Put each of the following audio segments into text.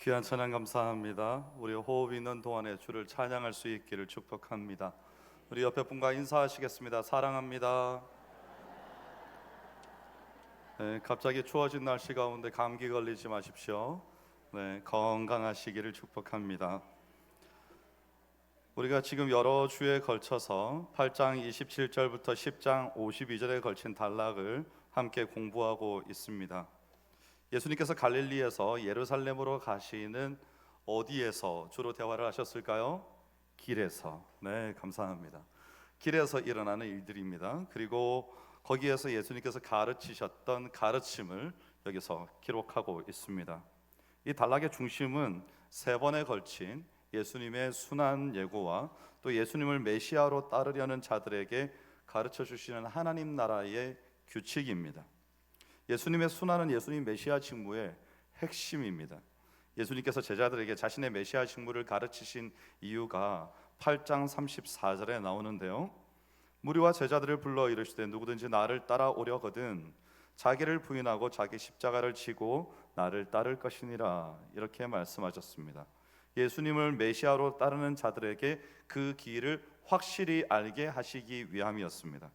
귀한 찬양 감사합니다. 우리 호흡 있는 동안에 주를 찬양할 수 있기를 축복합니다. 우리 옆에 분과 인사하시겠습니다. 사랑합니다. 네, 갑자기 추워진 날씨 가운데 감기 걸리지 마십시오. 네, 건강하시기를 축복합니다. 우리가 지금 여러 주에 걸쳐서 8장 27절부터 10장 52절에 걸친 단락을 함께 공부하고 있습니다. 예수님께서 갈릴리에서 예루살렘으로 가시는 어디에서 주로 대화를 하셨을까요? 길에서. 네, 감사합니다. 길에서 일어나는 일들입니다. 그리고 거기에서 예수님께서 가르치셨던 가르침을 여기서 기록하고 있습니다. 이 단락의 중심은 세 번에 걸친 예수님의 순환 예고와 또 예수님을 메시아로 따르려는 자들에게 가르쳐 주시는 하나님 나라의 규칙입니다. 예수님의 순환은 예수님 메시아 직무의 핵심입니다. 예수님께서 제자들에게 자신의 메시아 직무를 가르치신 이유가 8장 34절에 나오는데요. 무리와 제자들을 불러 이르시되 누구든지 나를 따라오려거든 자기를 부인하고 자기 십자가를 지고 나를 따를 것이니라, 이렇게 말씀하셨습니다. 예수님을 메시아로 따르는 자들에게 그 길을 확실히 알게 하시기 위함이었습니다.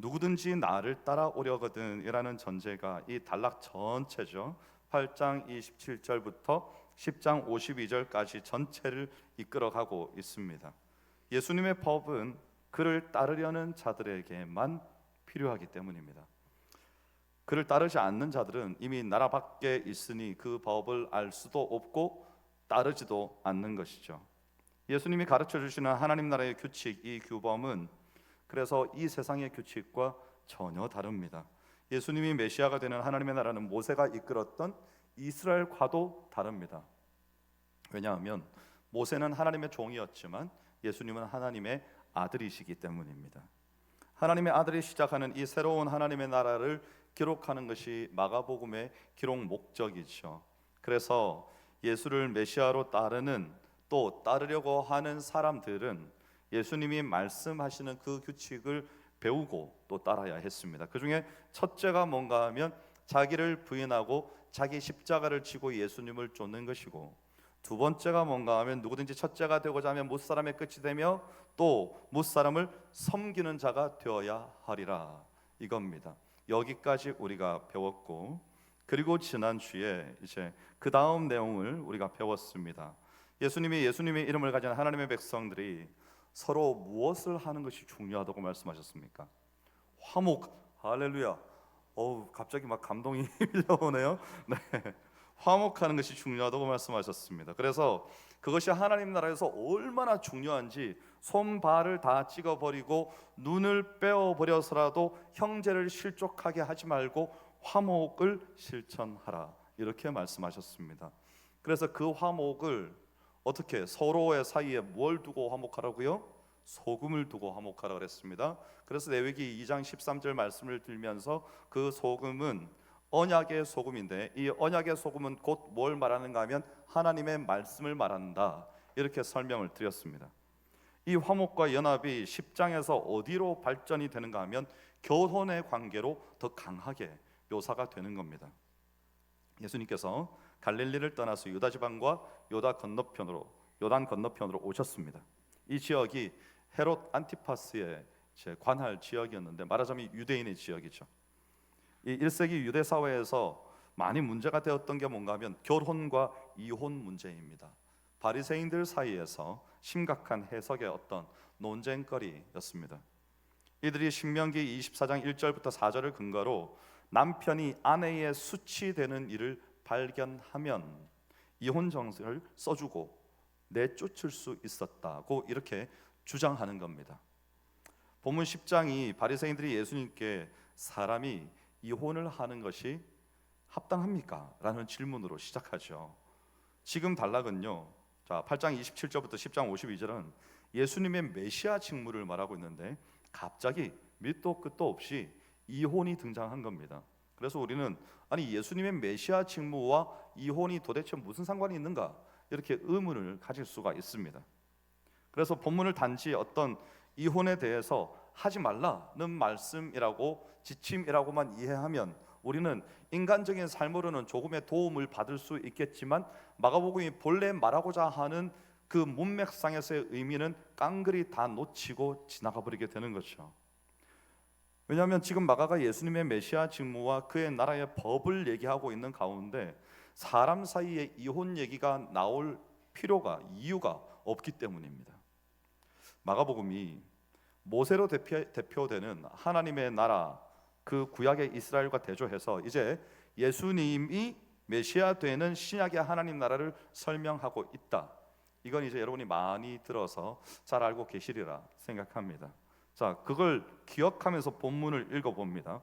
누구든지 나를 따라오려거든 이라는 전제가 이 단락 전체죠. 8장 27절부터 10장 52절까지 전체를 이끌어가고 있습니다. 예수님의 법은 그를 따르려는 자들에게만 필요하기 때문입니다. 그를 따르지 않는 자들은 이미 나라 밖에 있으니 그 법을 알 수도 없고 따르지도 않는 것이죠. 예수님이 가르쳐 주시는 하나님 나라의 규칙, 이 규범은 그래서 이 세상의 규칙과 전혀 다릅니다. 예수님이 메시아가 되는 하나님의 나라는 모세가 이끌었던 이스라엘과도 다릅니다. 왜냐하면 모세는 하나님의 종이었지만 예수님은 하나님의 아들이시기 때문입니다. 하나님의 아들이 시작하는 이 새로운 하나님의 나라를 기록하는 것이 마가복음의 기록 목적이죠. 그래서 예수를 메시아로 따르는, 또 따르려고 하는 사람들은 예수님이 말씀하시는 그 규칙을 배우고 또 따라야 했습니다. 그 중에 첫째가 뭔가 하면 자기를 부인하고 자기 십자가를 지고 예수님을 쫓는 것이고, 두 번째가 뭔가 하면 누구든지 첫째가 되고자 하면 못사람의 끝이 되며 또 못사람을 섬기는 자가 되어야 하리라, 이겁니다. 여기까지 우리가 배웠고, 그리고 지난주에 이제 그 다음 내용을 우리가 배웠습니다. 예수님의 이름을 가진 하나님의 백성들이 서로 무엇을 하는 것이 중요하다고 말씀하셨습니까? 화목. 할렐루야. 갑자기 막 감동이 밀려오네요. 네, 화목하는 것이 중요하다고 말씀하셨습니다. 그래서 그것이 하나님 나라에서 얼마나 중요한지 손발을 다 찍어버리고 눈을 빼어버려서라도 형제를 실족하게 하지 말고 화목을 실천하라, 이렇게 말씀하셨습니다. 그래서 그 화목을 어떻게, 서로의 사이에 뭘 두고 화목하라고요? 소금을 두고 화목하라 그랬습니다. 그래서 레위기 2장 13절 말씀을 들면서 그 소금은 언약의 소금인데, 이 언약의 소금은 곧 뭘 말하는가 하면 하나님의 말씀을 말한다, 이렇게 설명을 드렸습니다. 이 화목과 연합이 10장에서 어디로 발전이 되는가 하면 결혼의 관계로 더 강하게 묘사가 되는 겁니다. 예수님께서 갈릴리를 떠나서 유다 지방과 요단 건너편으로 오셨습니다. 이 지역이 헤롯 안티파스의 관할 지역이었는데, 말하자면 유대인의 지역이죠. 이 1세기 유대 사회에서 많이 문제가 되었던 게 뭔가 하면 결혼과 이혼 문제입니다. 바리새인들 사이에서 심각한 해석의 어떤 논쟁거리였습니다. 이들이 신명기 24장 1절부터 4절을 근거로 남편이 아내의 수치되는 일을 발견하면 이혼 정서를 써주고 내쫓을 수 있었다고 이렇게 주장하는 겁니다. 본문 10장이 바리새인들이 예수님께 사람이 이혼을 하는 것이 합당합니까? 라는 질문으로 시작하죠. 지금 단락은요, 8장 27절부터 10장 52절은 예수님의 메시아 직무를 말하고 있는데 갑자기 밑도 끝도 없이 이혼이 등장한 겁니다. 그래서 우리는 아니 예수님의 메시아 직무와 이혼이 도대체 무슨 상관이 있는가, 이렇게 의문을 가질 수가 있습니다. 그래서 본문을 단지 어떤 이혼에 대해서 하지 말라는 말씀이라고, 지침이라고만 이해하면 우리는 인간적인 삶으로는 조금의 도움을 받을 수 있겠지만 마가복음이 본래 말하고자 하는 그 문맥상에서의 의미는 깡그리 다 놓치고 지나가 버리게 되는 거죠. 왜냐하면 지금 마가가 예수님의 메시아 직무와 그의 나라의 법을 얘기하고 있는 가운데 사람 사이에 이혼 얘기가 나올 이유가 없기 때문입니다. 마가복음이 모세로 대표되는 하나님의 나라, 그 구약의 이스라엘과 대조해서 이제 예수님이 메시아 되는 신약의 하나님 나라를 설명하고 있다. 이건 이제 여러분이 많이 들어서 잘 알고 계시리라 생각합니다. 자, 그걸 기억하면서 본문을 읽어봅니다.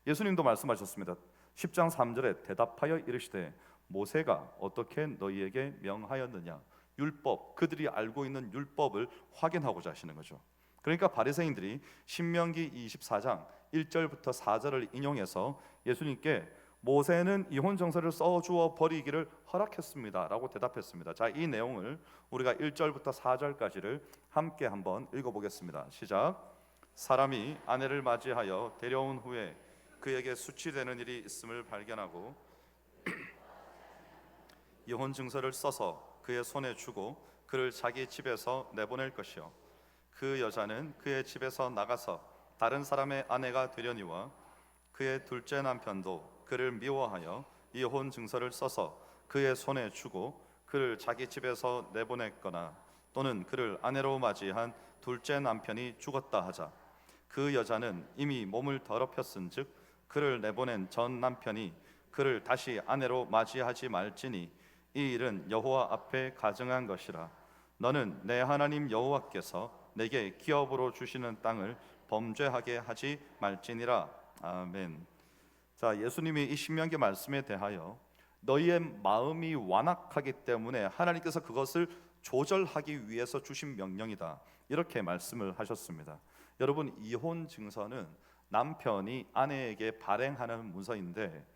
예수님도 말씀하셨습니다. 10장 3절에 대답하여 이르시되 모세가 어떻게 너희에게 명하였느냐. 율법, 그들이 알고 있는 율법을 확인하고자 하시는 거죠. 그러니까 바리새인들이 신명기 24장 1절부터 4절을 인용해서 예수님께 모세는 이혼 정서를 써주어 버리기를 허락했습니다라고 대답했습니다. 자, 이 내용을 우리가 1절부터 4절까지를 함께 한번 읽어보겠습니다. 시작. 사람이 아내를 맞이하여 데려온 후에 그에게 수치되는 일이 있음을 발견하고 이혼 증서를 써서 그의 손에 주고 그를 자기 집에서 내보낼 것이요 그 여자는 그의 집에서 나가서 다른 사람의 아내가 되려니와 그의 둘째 남편도 그를 미워하여 이혼 증서를 써서 그의 손에 주고 그를 자기 집에서 내보냈거나 또는 그를 아내로 맞이한 둘째 남편이 죽었다 하자 그 여자는 이미 몸을 더럽혔은즉 그를 내보낸 전 남편이 그를 다시 아내로 맞이하지 말지니 이 일은 여호와 앞에 가증한 것이라. 너는 내 하나님 여호와께서 내게 기업으로 주시는 땅을 범죄하게 하지 말지니라. 아멘. 자, 예수님이 이 신명기 말씀에 대하여 너희의 마음이 완악하기 때문에 하나님께서 그것을 조절하기 위해서 주신 명령이다, 이렇게 말씀을 하셨습니다. 여러분, 이혼 증서는 남편이 아내에게 발행하는 문서인데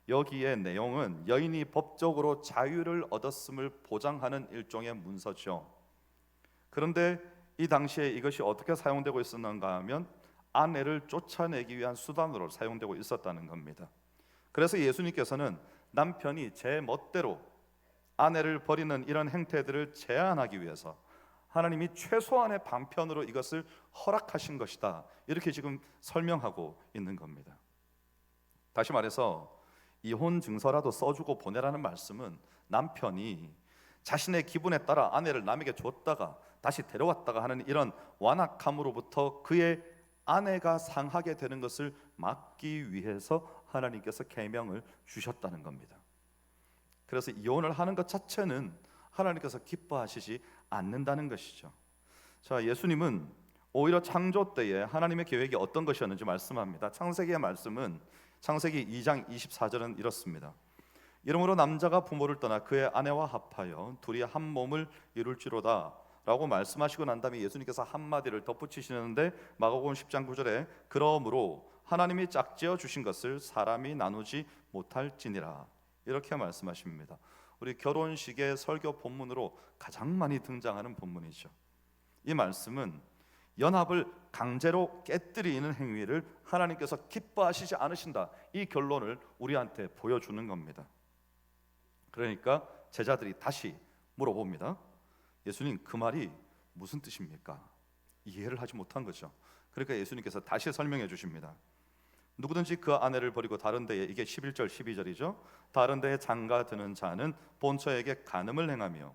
여기에 내용은 여인이 법적으로 자유를 얻었음을 보장하는 일종의 문서죠. 그런데 이 당시에 이것이 어떻게 사용되고 있었는가 하면 아내를 쫓아내기 위한 수단으로 사용되고 있었다는 겁니다. 그래서 예수님께서는 남편이 제 멋대로 아내를 버리는 이런 행태들을 제한하기 위해서 하나님이 최소한의 방편으로 이것을 허락하신 것이다, 이렇게 지금 설명하고 있는 겁니다. 다시 말해서 이혼 증서라도 써주고 보내라는 말씀은 남편이 자신의 기분에 따라 아내를 남에게 줬다가 다시 데려왔다가 하는 이런 완악함으로부터 그의 아내가 상하게 되는 것을 막기 위해서 하나님께서 계명을 주셨다는 겁니다. 그래서 이혼을 하는 것 자체는 하나님께서 기뻐하시지 않는다는 것이죠. 자, 예수님은 오히려 창조 때에 하나님의 계획이 어떤 것이었는지 말씀합니다. 창세기의 말씀은 창세기 2장 24절은 이렇습니다. 이러므로 남자가 부모를 떠나 그의 아내와 합하여 둘이 한 몸을 이룰지로다 라고 말씀하시고 난 다음에 예수님께서 한마디를 덧붙이시는데 마가복음 10장 9절에 그러므로 하나님이 짝지어 주신 것을 사람이 나누지 못할지니라, 이렇게 말씀하십니다. 우리 결혼식의 설교 본문으로 가장 많이 등장하는 본문이죠. 이 말씀은 연합을 강제로 깨뜨리는 행위를 하나님께서 기뻐하시지 않으신다, 이 결론을 우리한테 보여주는 겁니다. 그러니까 제자들이 다시 물어봅니다. 예수님, 그 말이 무슨 뜻입니까? 이해를 하지 못한 거죠. 그러니까 예수님께서 다시 설명해 주십니다. 누구든지 그 아내를 버리고 다른 데에, 이게 11절 12절이죠. 다른 데에 장가 드는 자는 본처에게 간음을 행하며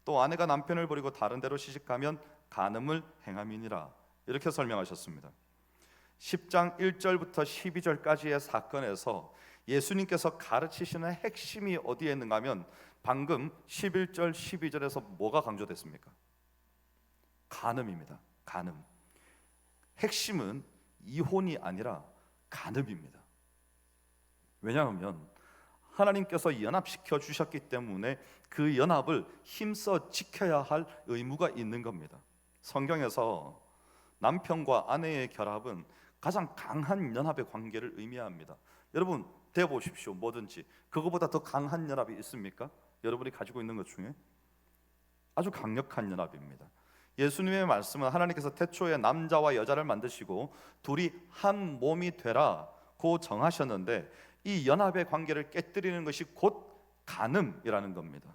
또 아내가 남편을 버리고 다른 데로 시집가면 간음을 행함이니라, 이렇게 설명하셨습니다. 10장 1절부터 12절까지의 사건에서 예수님께서 가르치시는 핵심이 어디에 있는가 하면 방금 11절 12절에서 뭐가 강조됐습니까? 간음입니다. 간음. 핵심은 이혼이 아니라 간음입니다. 왜냐하면 하나님께서 연합시켜 주셨기 때문에 그 연합을 힘써 지켜야 할 의무가 있는 겁니다. 성경에서 남편과 아내의 결합은 가장 강한 연합의 관계를 의미합니다. 여러분, 대보십시오. 뭐든지 그거보다 더 강한 연합이 있습니까? 여러분이 가지고 있는 것 중에 아주 강력한 연합입니다. 예수님의 말씀은 하나님께서 태초에 남자와 여자를 만드시고 둘이 한 몸이 되라고 정하셨는데 이 연합의 관계를 깨뜨리는 것이 곧 간음이라는 겁니다.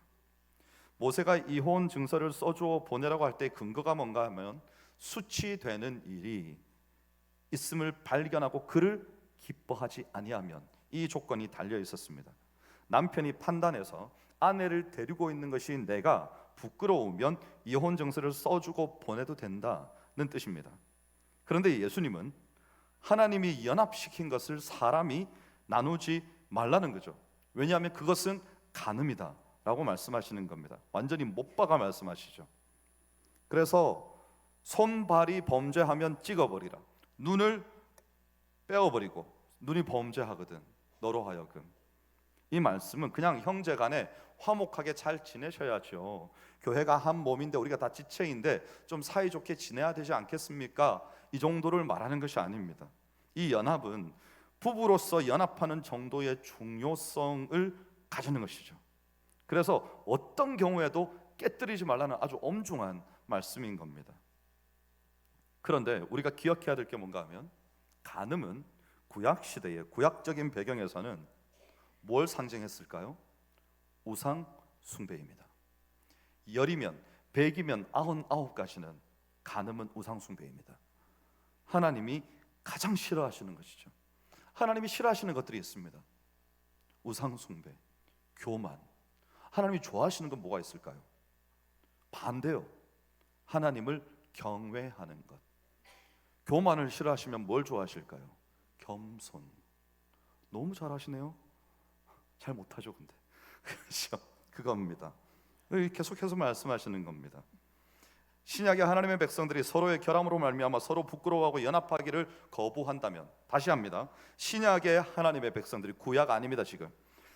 모세가 이혼 증서를 써주어 보내라고 할 때 근거가 뭔가 하면 수치되는 일이 있음을 발견하고 그를 기뻐하지 아니하면, 이 조건이 달려 있었습니다. 남편이 판단해서 아내를 데리고 있는 것이 내가 부끄러우면 이혼 증서를 써주고 보내도 된다는 뜻입니다. 그런데 예수님은 하나님이 연합시킨 것을 사람이 나누지 말라는 거죠. 왜냐하면 그것은 간음이다 라고 말씀하시는 겁니다. 완전히 못 박아 말씀하시죠. 그래서 손발이 범죄하면 찍어버리라, 눈을 빼어버리고, 눈이 범죄하거든 너로 하여금. 이 말씀은 그냥 형제간에 화목하게 잘 지내셔야죠. 교회가 한 몸인데 우리가 다 지체인데 좀 사이좋게 지내야 되지 않겠습니까? 이 정도를 말하는 것이 아닙니다. 이 연합은 부부로서 연합하는 정도의 중요성을 가지는 것이죠. 그래서 어떤 경우에도 깨뜨리지 말라는 아주 엄중한 말씀인 겁니다. 그런데 우리가 기억해야 될 게 뭔가 하면, 간음은 구약시대의 구약적인 배경에서는 뭘 상징했을까요? 우상 숭배입니다. 열이면 100이면 99가지는 간음은 우상 숭배입니다. 하나님이 가장 싫어하시는 것이죠. 하나님이 싫어하시는 것들이 있습니다. 우상 숭배, 교만. 하나님이 좋아하시는 건 뭐가 있을까요? 반대요. 하나님을 경외하는 것. 교만을 싫어하시면 뭘 좋아하실까요? 겸손. 너무 잘하시네요. 잘 못하죠 근데. 그렇죠? 그겁니다. 계속해서 말씀하시는 겁니다. 신약의 하나님의 백성들이 서로의 결함으로 말미암아 서로 부끄러워하고 연합하기를 거부한다면, 다시 합니다. 신약의 하나님의 백성들이, 구약 아닙니다. 지금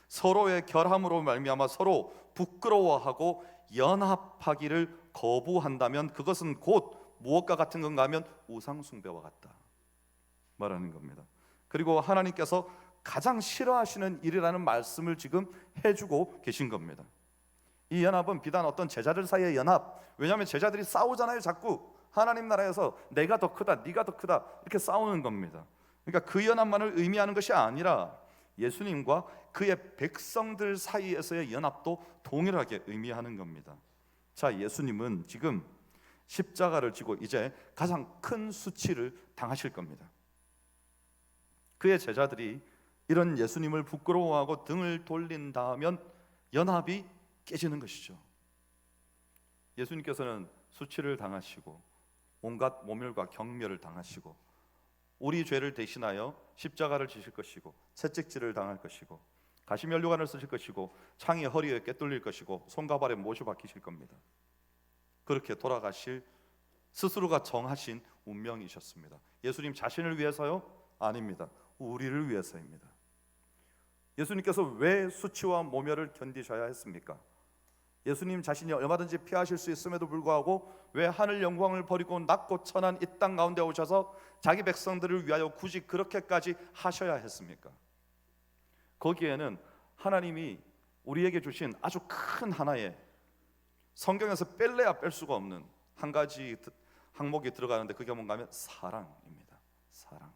서로의 결함으로 말미암아 서로 부끄러워하고 연합하기를 거부한다면 그것은 곧 무엇과 같은 건가 하면 우상 숭배와 같다 말하는 겁니다. 그리고 하나님께서 가장 싫어하시는 일이라는 말씀을 지금 해주고 계신 겁니다. 이 연합은 비단 어떤 제자들 사이의 연합, 왜냐하면 제자들이 싸우잖아요. 자꾸 하나님 나라에서 내가 더 크다, 네가 더 크다 이렇게 싸우는 겁니다. 그러니까 그 연합만을 의미하는 것이 아니라 예수님과 그의 백성들 사이에서의 연합도 동일하게 의미하는 겁니다. 자, 예수님은 지금 십자가를 지고 이제 가장 큰 수치를 당하실 겁니다. 그의 제자들이 이런 예수님을 부끄러워하고 등을 돌린다면 연합이 깨지는 것이죠. 예수님께서는 수치를 당하시고 온갖 모멸과 경멸을 당하시고 우리 죄를 대신하여 십자가를 지실 것이고 채찍질을 당할 것이고 가시면류관을 쓰실 것이고 창이 허리에 꿰뚫릴 것이고 손과 발에 못이 박히실 겁니다. 그렇게 돌아가실 스스로가 정하신 운명이셨습니다. 예수님 자신을 위해서요? 아닙니다. 우리를 위해서입니다. 예수님께서 왜 수치와 모멸을 견디셔야 했습니까? 예수님 자신이 얼마든지 피하실 수 있음에도 불구하고 왜 하늘 영광을 버리고 낮고 천한 이 땅 가운데 오셔서 자기 백성들을 위하여 굳이 그렇게까지 하셔야 했습니까? 거기에는 하나님이 우리에게 주신 아주 큰 하나의, 성경에서 뺄래야 뺄 수가 없는 한 가지 항목이 들어가는데 그게 뭔가 하면 사랑입니다. 사랑.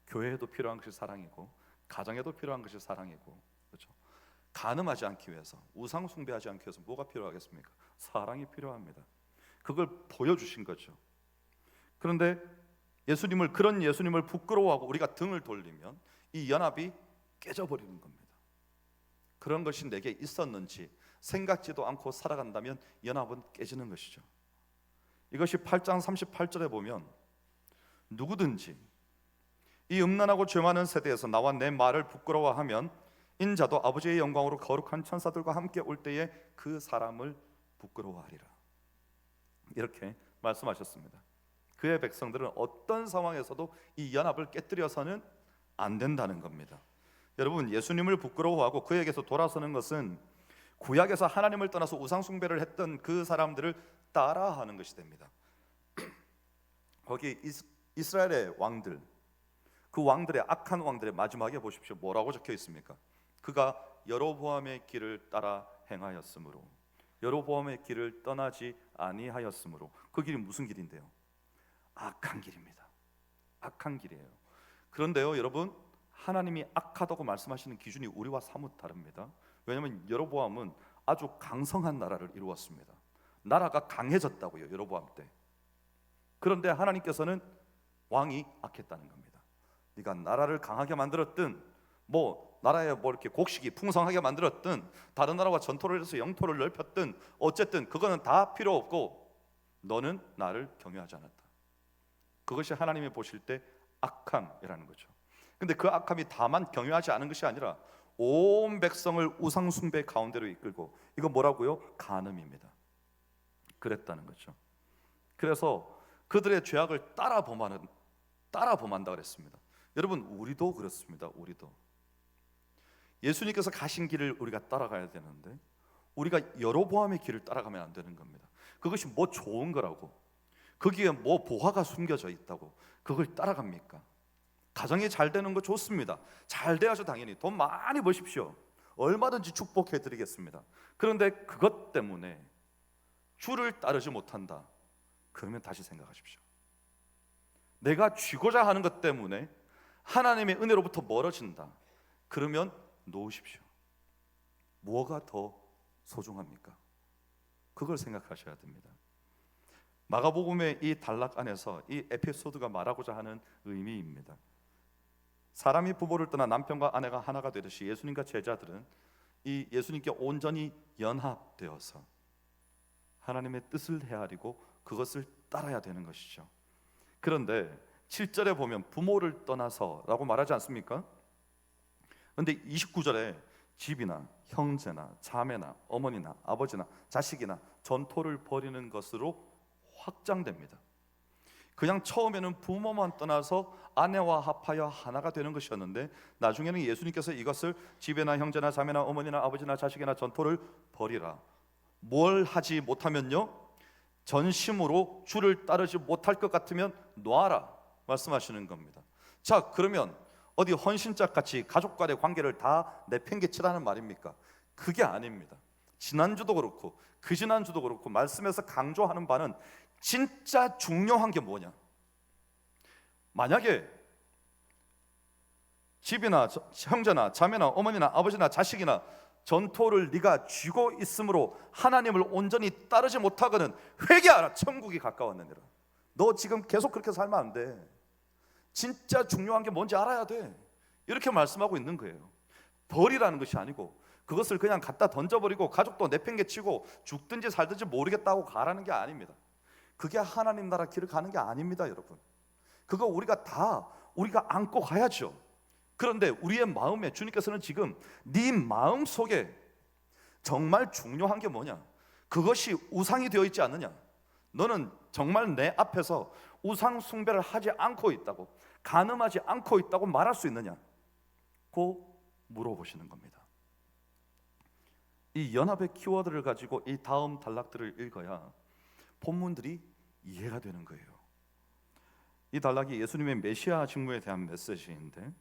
교회에도 필요한 것이 사랑이고 가정에도 필요한 것이 사랑이고, 그렇죠? 간음하지 않기 위해서, 우상 숭배하지 않기 위해서 뭐가 필요하겠습니까? 사랑이 필요합니다. 그걸 보여주신 거죠. 그런데 그런 예수님을 부끄러워하고 우리가 등을 돌리면 이 연합이 깨져버리는 겁니다. 그런 것이 내게 있었는지 생각지도 않고 살아간다면 연합은 깨지는 것이죠. 이것이 8장 38절에 보면 누구든지 이 음란하고 죄 많은 세대에서 나와 내 말을 부끄러워하면 인자도 아버지의 영광으로 거룩한 천사들과 함께 올 때에 그 사람을 부끄러워하리라, 이렇게 말씀하셨습니다. 그의 백성들은 어떤 상황에서도 이 연합을 깨뜨려서는 안 된다는 겁니다. 여러분, 예수님을 부끄러워하고 그에게서 돌아서는 것은 구약에서 하나님을 떠나서 우상 숭배를 했던 그 사람들을 따라하는 것이 됩니다. 거기 이스라엘의 왕들, 그 왕들의 악한 왕들의 마지막에 보십시오. 뭐라고 적혀 있습니까? 그가 여로보암의 길을 따라 행하였으므로, 여로보암의 길을 떠나지 아니하였으므로. 그 길이 무슨 길인데요? 악한 길입니다. 악한 길이에요. 그런데요, 여러분, 하나님이 악하다고 말씀하시는 기준이 우리와 사뭇 다릅니다. 왜냐하면 여로보암은 아주 강성한 나라를 이루었습니다. 나라가 강해졌다고요, 여로보암 때. 그런데 하나님께서는 왕이 악했다는 겁니다. 네가 나라를 강하게 만들었든 나라에 이렇게 곡식이 풍성하게 만들었든 다른 나라와 전토를 해서 영토를 넓혔든 어쨌든 그거는 다 필요 없고 너는 나를 경외하지 않았다. 그것이 하나님이 보실 때 악함이라는 거죠. 근데 그 악함이 다만 경외하지 않은 것이 아니라 온 백성을 우상 숭배 가운데로 이끌고, 이거 뭐라고요? 간음입니다. 그랬다는 거죠. 그래서 그들의 죄악을 따라 범한다 그랬습니다. 여러분, 우리도 그렇습니다. 우리도 예수님께서 가신 길을 우리가 따라가야 되는데 우리가 여로보암의 길을 따라가면 안 되는 겁니다. 그것이 뭐 좋은 거라고, 거기에 뭐 보화가 숨겨져 있다고 그걸 따라갑니까? 가정이 잘 되는 거 좋습니다. 잘 돼야죠. 당연히 돈 많이 버십시오. 얼마든지 축복해 드리겠습니다. 그런데 그것 때문에 주를 따르지 못한다, 그러면 다시 생각하십시오. 내가 쥐고자 하는 것 때문에 하나님의 은혜로부터 멀어진다, 그러면 놓으십시오. 뭐가 더 소중합니까? 그걸 생각하셔야 됩니다. 마가복음의 이 단락 안에서 이 에피소드가 말하고자 하는 의미입니다. 사람이 부모를 떠나 남편과 아내가 하나가 되듯이 예수님과 제자들은 이 예수님께 온전히 연합되어서 하나님의 뜻을 헤아리고 그것을 따라야 되는 것이죠. 그런데 7절에 보면 부모를 떠나서라고 말하지 않습니까? 그런데 29절에 집이나 형제나 자매나 어머니나 아버지나 자식이나 전토를 벌이는 것으로 확장됩니다. 그냥 처음에는 부모만 떠나서 아내와 합하여 하나가 되는 것이었는데 나중에는 예수님께서 이것을 집이나 형제나 자매나 어머니나 아버지나 자식이나 전토를 벌이라. 뭘 하지 못하면요, 전심으로 주를 따르지 못할 것 같으면 놔라 말씀하시는 겁니다. 자, 그러면 어디 헌신짝 같이 가족 간의 관계를 다 내팽개치라는 말입니까? 그게 아닙니다. 지난주도 그렇고 그 지난주도 그렇고 말씀에서 강조하는 바는 진짜 중요한 게 뭐냐, 만약에 집이나 형제나 자매나 어머니나 아버지나 자식이나 전토를 네가 쥐고 있으므로 하나님을 온전히 따르지 못하거든 회개하라, 천국이 가까웠느니라. 너 지금 계속 그렇게 살면 안 돼. 진짜 중요한 게 뭔지 알아야 돼. 이렇게 말씀하고 있는 거예요. 벌이라는 것이 아니고 그것을 그냥 갖다 던져버리고 가족도 내팽개치고 죽든지 살든지 모르겠다고 가라는 게 아닙니다. 그게 하나님 나라 길을 가는 게 아닙니다, 여러분. 그거 우리가 안고 가야죠. 그런데 우리의 마음에 주님께서는 지금 네 마음 속에 정말 중요한 게 뭐냐, 그것이 우상이 되어 있지 않느냐, 너는 정말 내 앞에서 우상 숭배를 하지 않고 있다고, 간음하지 않고 있다고 말할 수 있느냐, 고 물어보시는 겁니다. 이 연합의 키워드를 가지고 이 다음 단락들을 읽어야 본문들이 이해가 되는 거예요. 이 단락이 예수님의 메시아 직무에 대한 메시지인데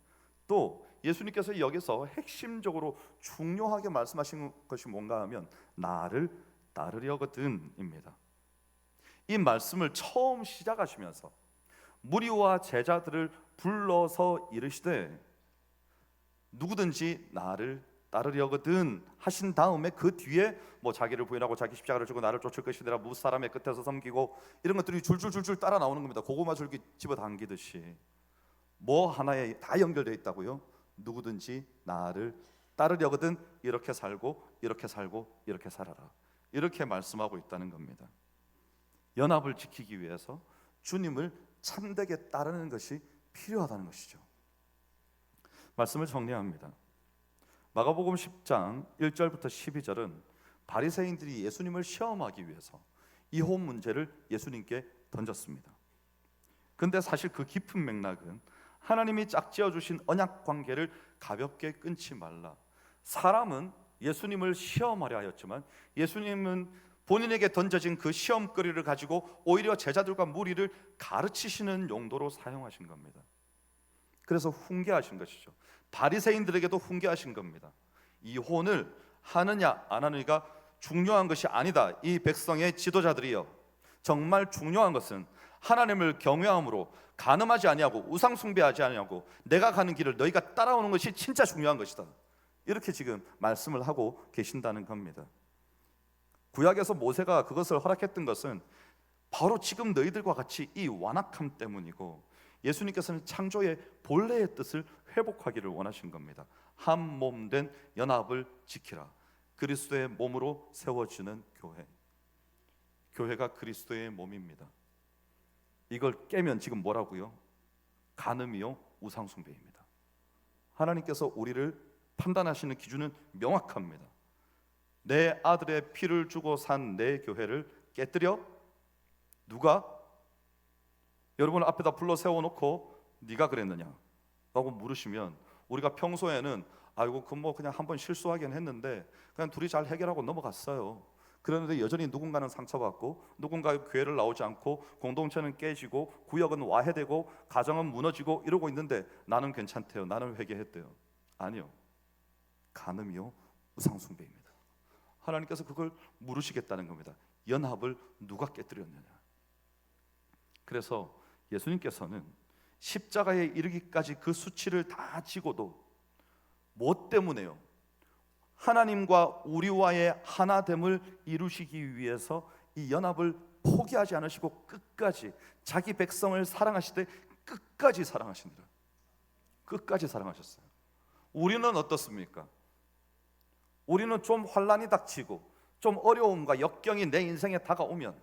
또 예수님께서 여기서 핵심적으로 중요하게 말씀하신 것이 뭔가 하면 나를 따르려거든입니다. 이 말씀을 처음 시작하시면서 무리와 제자들을 불러서 이르시되 누구든지 나를 따르려거든 하신 다음에 그 뒤에 자기를 부인하고 자기 십자가를 지고 나를 쫓을 것이니라, 무사람의 끝에서 섬기고, 이런 것들이 줄줄줄줄 따라 나오는 겁니다. 고구마 줄기 집어당기듯이 하나에 다 연결되어 있다고요. 누구든지 나를 따르려거든 이렇게 살고 이렇게 살고 이렇게 살아라, 이렇게 말씀하고 있다는 겁니다. 연합을 지키기 위해서 주님을 참되게 따르는 것이 필요하다는 것이죠. 말씀을 정리합니다. 마가복음 10장 1절부터 12절은 바리새인들이 예수님을 시험하기 위해서 이혼 문제를 예수님께 던졌습니다. 근데 사실 그 깊은 맥락은 하나님이 짝지어 주신 언약 관계를 가볍게 끊지 말라. 사람은 예수님을 시험하려 하였지만 예수님은 본인에게 던져진 그 시험거리를 가지고 오히려 제자들과 무리를 가르치시는 용도로 사용하신 겁니다. 그래서 훈계하신 것이죠. 바리새인들에게도 훈계하신 겁니다. 이혼을 하느냐 안 하느냐가 중요한 것이 아니다. 이 백성의 지도자들이여, 정말 중요한 것은 하나님을 경외함으로 간음하지 아니하고 우상 숭배하지 아니하고 내가 가는 길을 너희가 따라오는 것이 진짜 중요한 것이다. 이렇게 지금 말씀을 하고 계신다는 겁니다. 구약에서 모세가 그것을 허락했던 것은 바로 지금 너희들과 같이 이 완악함 때문이고, 예수님께서는 창조의 본래의 뜻을 회복하기를 원하신 겁니다. 한 몸 된 연합을 지키라. 그리스도의 몸으로 세워지는 교회. 교회가 그리스도의 몸입니다. 이걸 깨면 지금 뭐라고요? 간음이요, 우상숭배입니다. 하나님께서 우리를 판단하시는 기준은 명확합니다. 내 아들의 피를 주고 산 내 교회를 깨뜨려? 누가? 여러분 앞에다 불러 세워놓고 네가 그랬느냐? 라고 물으시면 우리가 평소에는 아이고 그냥 한번 실수하긴 했는데 그냥 둘이 잘 해결하고 넘어갔어요. 그런데 여전히 누군가는 상처받고 누군가의 교회를 나오지 않고 공동체는 깨지고 구역은 와해되고 가정은 무너지고 이러고 있는데 나는 괜찮대요. 나는 회개했대요. 아니요. 간음이요, 우상숭배입니다. 하나님께서 그걸 물으시겠다는 겁니다. 연합을 누가 깨뜨렸느냐. 그래서 예수님께서는 십자가에 이르기까지 그 수치를 다 지고도 뭐 때문에요? 하나님과 우리와의 하나됨을 이루시기 위해서 이 연합을 포기하지 않으시고 끝까지 자기 백성을 사랑하시되 끝까지 사랑하십니다. 끝까지 사랑하셨어요. 우리는 어떻습니까? 우리는 좀 환난이 닥치고 좀 어려움과 역경이 내 인생에 다가오면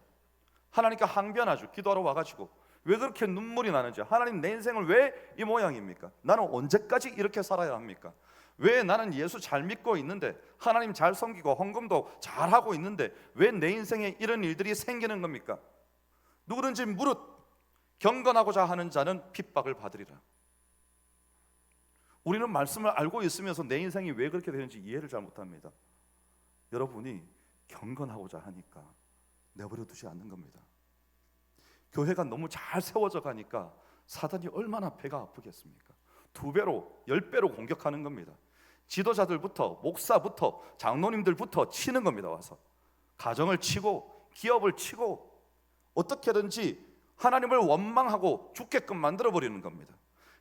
하나님께 항변하죠. 기도하러 와가지고 왜 그렇게 눈물이 나는지, 하나님 내 인생을 왜 이 모양입니까? 나는 언제까지 이렇게 살아야 합니까? 왜 나는 예수 잘 믿고 있는데 하나님 잘 섬기고 헌금도 잘하고 있는데 왜 내 인생에 이런 일들이 생기는 겁니까? 누구든지 무릇 경건하고자 하는 자는 핍박을 받으리라. 우리는 말씀을 알고 있으면서 내 인생이 왜 그렇게 되는지 이해를 잘 못합니다. 여러분이 경건하고자 하니까 내버려 두지 않는 겁니다. 교회가 너무 잘 세워져 가니까 사단이 얼마나 배가 아프겠습니까? 2배로 10배로 공격하는 겁니다. 지도자들부터 목사부터 장로님들부터 치는 겁니다. 와서 가정을 치고 기업을 치고 어떻게든지 하나님을 원망하고 죽게끔 만들어버리는 겁니다.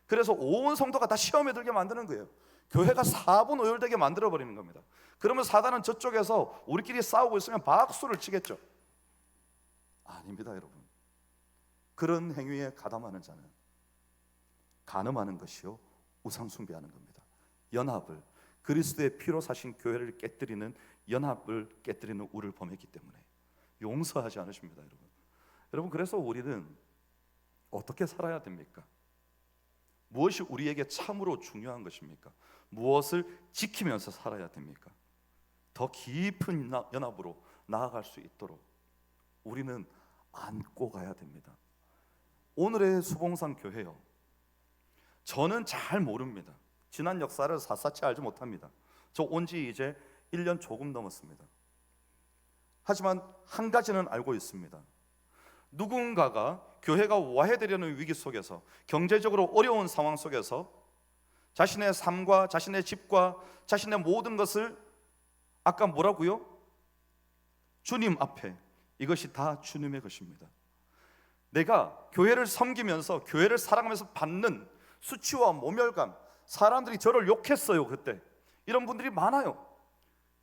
그래서 온 성도가 다 시험에 들게 만드는 거예요. 교회가 사분오열되게 만들어버리는 겁니다. 그러면 사단은 저쪽에서 우리끼리 싸우고 있으면 박수를 치겠죠. 아닙니다, 여러분. 그런 행위에 가담하는 자는 간음하는 것이요, 우상숭배하는 겁니다. 연합을, 그리스도의 피로 사신 교회를 깨뜨리는, 연합을 깨뜨리는 우를 범했기 때문에 용서하지 않으십니다, 여러분. 여러분, 그래서 우리는 어떻게 살아야 됩니까? 무엇이 우리에게 참으로 중요한 것입니까? 무엇을 지키면서 살아야 됩니까? 더 깊은 연합으로 나아갈 수 있도록 우리는 안고 가야 됩니다. 오늘의 수봉산 교회요, 저는 잘 모릅니다. 지난 역사를 샅샅이 알지 못합니다. 저 온 지 이제 1년 조금 넘었습니다. 하지만 한 가지는 알고 있습니다. 누군가가 교회가 와해되려는 위기 속에서, 경제적으로 어려운 상황 속에서 자신의 삶과 자신의 집과 자신의 모든 것을, 아까 뭐라고요? 주님 앞에, 이것이 다 주님의 것입니다. 내가 교회를 섬기면서 교회를 사랑하면서 받는 수치와 모멸감, 사람들이 저를 욕했어요 그때, 이런 분들이 많아요.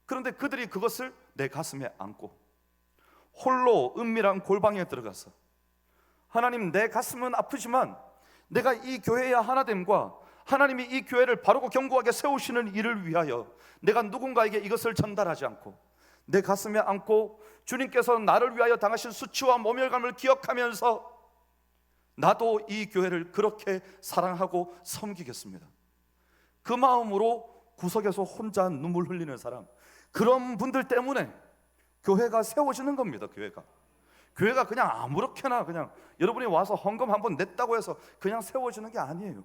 그런데 그들이 그것을 내 가슴에 안고 홀로 은밀한 골방에 들어가서 하나님, 내 가슴은 아프지만 내가 이 교회의 하나됨과 하나님이 이 교회를 바르고 견고하게 세우시는 일을 위하여 내가 누군가에게 이것을 전달하지 않고 내 가슴에 안고 주님께서 나를 위하여 당하신 수치와 모멸감을 기억하면서 나도 이 교회를 그렇게 사랑하고 섬기겠습니다. 그 마음으로 구석에서 혼자 눈물 흘리는 사람, 그런 분들 때문에 교회가 세워지는 겁니다. 교회가 그냥 아무렇게나 그냥 여러분이 와서 헌금 한번 냈다고 해서 그냥 세워지는 게 아니에요.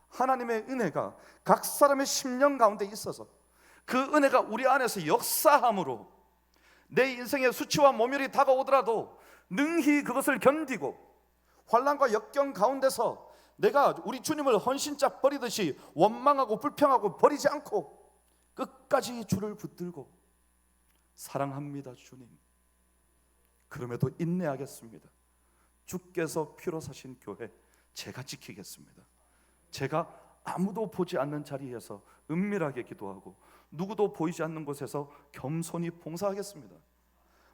하나님의 은혜가 각 사람의 심령 가운데 있어서 그 은혜가 우리 안에서 역사함으로 내 인생의 수치와 모멸이 다가오더라도 능히 그것을 견디고 환난과 역경 가운데서 내가 우리 주님을 헌신짝 버리듯이 원망하고 불평하고 버리지 않고 끝까지 주를 붙들고 사랑합니다 주님, 그럼에도 인내하겠습니다. 주께서 피로 사신 교회, 제가 지키겠습니다. 제가 아무도 보지 않는 자리에서 은밀하게 기도하고 누구도 보이지 않는 곳에서 겸손히 봉사하겠습니다.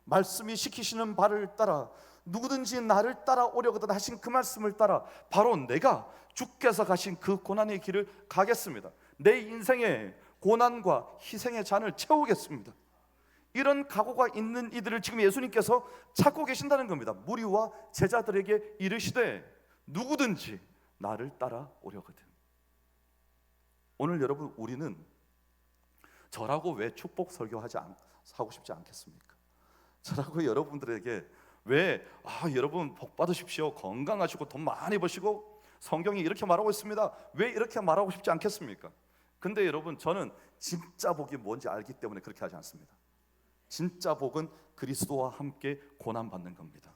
말씀이 시키시는 바를 따라 누구든지 나를 따라오려거든 하신 그 말씀을 따라 바로 내가 주께서 가신 그 고난의 길을 가겠습니다. 내 인생의 고난과 희생의 잔을 채우겠습니다. 이런 각오가 있는 이들을 지금 예수님께서 찾고 계신다는 겁니다. 무리와 제자들에게 이르시되 누구든지 나를 따라오려거든. 오늘 여러분, 우리는 저라고 왜 축복 설교하지 하고 싶지 않겠습니까? 저라고 여러분들에게 왜 여러분 복 받으십시오, 건강하시고 돈 많이 버시고 성경이 이렇게 말하고 있습니다, 왜 이렇게 말하고 싶지 않겠습니까? 근데 여러분, 저는 진짜 복이 뭔지 알기 때문에 그렇게 하지 않습니다. 진짜 복은 그리스도와 함께 고난받는 겁니다.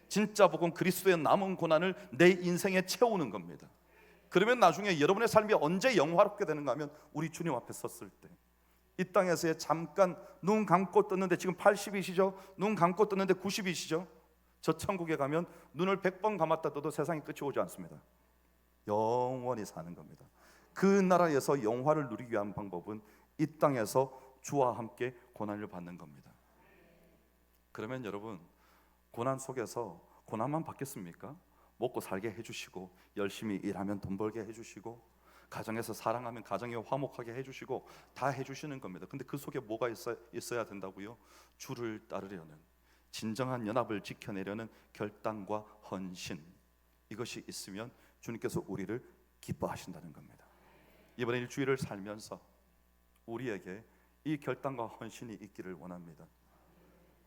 진짜 복은 그리스도의 남은 고난을 내 인생에 채우는 겁니다. 그러면 나중에 여러분의 삶이 언제 영화롭게 되는가 하면 우리 주님 앞에 섰을 때, 이 땅에서의 잠깐 눈 감고 떴는데 지금 80이시죠? 눈 감고 떴는데 90이시죠? 저 천국에 가면 눈을 100번 감았다 떠도 세상이 끝이 오지 않습니다. 영원히 사는 겁니다. 그 나라에서 영화를 누리기 위한 방법은 이 땅에서 주와 함께 고난을 받는 겁니다. 그러면 여러분, 고난 속에서 고난만 받겠습니까? 먹고 살게 해주시고 열심히 일하면 돈 벌게 해주시고 가정에서 사랑하면 가정이 화목하게 해주시고 다 해주시는 겁니다. 근데 그 속에 뭐가 있어야 된다고요? 주를 따르려는, 진정한 연합을 지켜내려는 결단과 헌신, 이것이 있으면 주님께서 우리를 기뻐하신다는 겁니다. 이번에 일주일을 살면서 우리에게 이 결단과 헌신이 있기를 원합니다.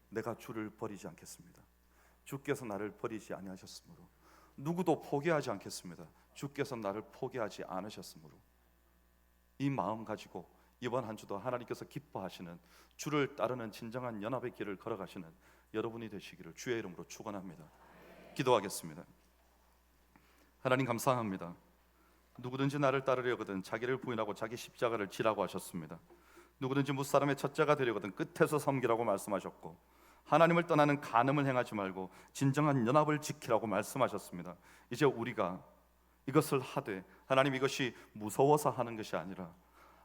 내가 주를 버리지 않겠습니다. 주께서 나를 버리지 아니하셨으므로 누구도 포기하지 않겠습니다. 주께서 나를 포기하지 않으셨으므로 이 마음 가지고 이번 한 주도 하나님께서 기뻐하시는 주를 따르는 진정한 연합의 길을 걸어가시는 여러분이 되시기를 주의 이름으로 축원합니다. 기도하겠습니다. 하나님, 감사합니다. 누구든지 나를 따르려거든 자기를 부인하고 자기 십자가를 지라고 하셨습니다. 누구든지 무사람의 첫째가 되려거든 끝에서 섬기라고 말씀하셨고, 하나님을 떠나는 간음을 행하지 말고 진정한 연합을 지키라고 말씀하셨습니다. 이제 우리가 이것을 하되, 하나님, 이것이 무서워서 하는 것이 아니라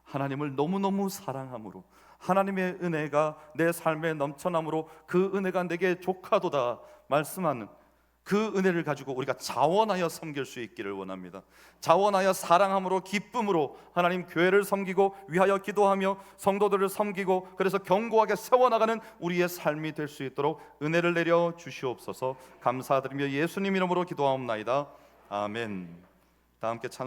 하나님을 너무너무 사랑함으로 하나님의 은혜가 내 삶에 넘쳐남으로 그 은혜가 내게 족하도다 말씀하는 그 은혜를 가지고 우리가 자원하여 섬길 수 있기를 원합니다. 자원하여 사랑함으로 기쁨으로 하나님 교회를 섬기고 위하여 기도하며 성도들을 섬기고, 그래서 견고하게 세워나가는 우리의 삶이 될 수 있도록 은혜를 내려 주시옵소서. 감사드리며 예수님 이름으로 기도하옵나이다. 아멘. 다 함께 찬